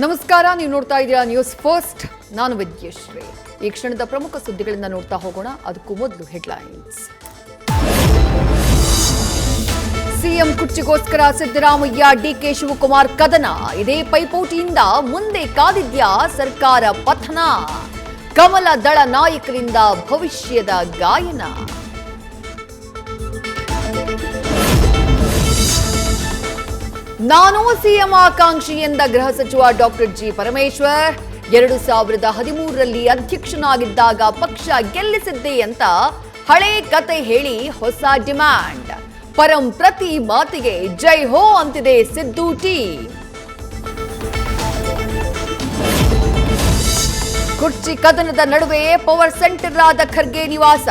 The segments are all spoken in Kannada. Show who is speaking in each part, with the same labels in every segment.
Speaker 1: ನಮಸ್ಕಾರ, ನೀವು ನೋಡ್ತಾ ಇದ್ದೀರಾ ನ್ಯೂಸ್ ಫಸ್ಟ್. ನಾನು ವಿದ್ಯಶ್ರೀ. ಈ ಕ್ಷಣದ ಪ್ರಮುಖ ಸುದ್ದಿಗಳಿಂದ ನೋಡ್ತಾ ಹೋಗೋಣ. ಅದಕ್ಕೂ ಮೊದಲು ಹೆಡ್ಲೈನ್ಸ್. ಸಿಎಂ ಕುರ್ಚಿಗೋಸ್ಕರ ಸಿದ್ದರಾಮಯ್ಯ ಡಿಕೆ ಶಿವಕುಮಾರ್ ಕದನ. ಇದೇ ಪೈಪೋಟಿಯಿಂದ ಮುಂದೆ ಕಾದಿದ್ಯಾ ಸರ್ಕಾರ ಪತನ. ಕಮಲ ದಳ ನಾಯಕರಿಂದ ಭವಿಷ್ಯದ ಗಾಯನ. ನಾನು ಸಿಎಂ ಆಕಾಂಕ್ಷಿ ಎಂದ ಗೃಹ ಸಚಿವ ಡಾಕ್ಟರ್ ಜಿ ಪರಮೇಶ್ವರ್. 2013ರಲ್ಲಿ ಅಧ್ಯಕ್ಷನಾಗಿದ್ದಾಗ ಪಕ್ಷ ಗೆಲ್ಲಿಸಿದ್ದೆ ಅಂತ ಹಳೆ ಕತೆ ಹೇಳಿ ಹೊಸ ಡಿಮ್ಯಾಂಡ್. ಪರಂ ಪ್ರತಿ ಮಾತಿಗೆ ಜೈ ಹೋ ಅಂತಿದೆ ಸಿದ್ದು ಟಿ. ಕುರ್ಚಿ ಕದನದ ನಡುವೆ ಪವರ್ ಸೆಂಟರ್ ಆದ ಖರ್ಗೆ ನಿವಾಸ.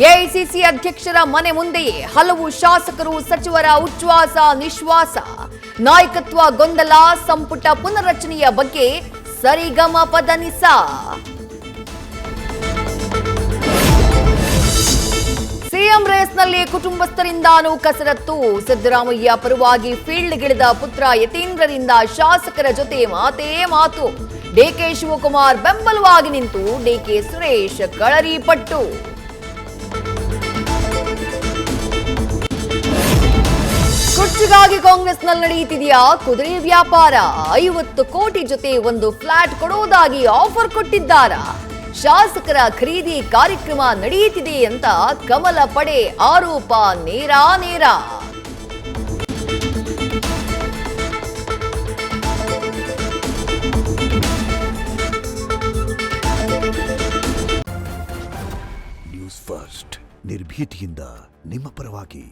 Speaker 1: ಎಐಸಿಸಿ ಅಧ್ಯಕ್ಷರ ಮನೆ ಮುಂದೆಯೇ ಹಲವು ಶಾಸಕರು ಸಚಿವರ ಉಚ್ಛ್ವಾಸ ನಿಶ್ವಾಸ. ನಾಯಕತ್ವ ಗೊಂದಲ, ಸಂಪುಟ ಪುನರ್ರಚನೆಯ ಬಗ್ಗೆ ಸರಿಗಮ ಪದನಿಸ. ಸಿಎಂ ರೇಸ್ನಲ್ಲಿ ಕುಟುಂಬಸ್ಥರಿಂದಾನೂ ಕಸರತ್ತು. ಸಿದ್ದರಾಮಯ್ಯ ಪರವಾಗಿ ಫೀಲ್ಡ್ಗಿಳಿದ ಪುತ್ರ ಯತೀಂದ್ರರಿಂದ ಶಾಸಕರ ಜೊತೆ ಮಾತೇ ಮಾತು. ಡಿಕೆ ಶಿವಕುಮಾರ್ ಬೆಂಬಲವಾಗಿ ನಿಂತು ಡಿಕೆ ಸುರೇಶ್ ಕಳರಿ ಪಟ್ಟು. ಕುರ್ಚಿಗಾಗಿ ಕಾಂಗ್ರೆಸ್ನಲ್ಲಿ ನಡೆಯುತ್ತಿದೆಯಾ ಕುದುರೆ ವ್ಯಾಪಾರ. 50 ಕೋಟಿ ಜೊತೆ ಒಂದು ಫ್ಲಾಟ್ ಕೊಡುವುದಾಗಿ ಆಫರ್ ಕೊಟ್ಟಿದ್ದಾರಾ? ಶಾಸಕರ ಖರೀದಿ ಕಾರ್ಯಕ್ರಮ ನಡೆಯುತ್ತಿದೆ ಅಂತ ಕಮಲ ಪಡೆ ಆರೋಪ ನೇರ.
Speaker 2: ನ್ಯೂಸ್ ಫಸ್ಟ್, ನಿರ್ಭೀತಿಯಿಂದ ನಿಮ್ಮ ಪರವಾಗಿ.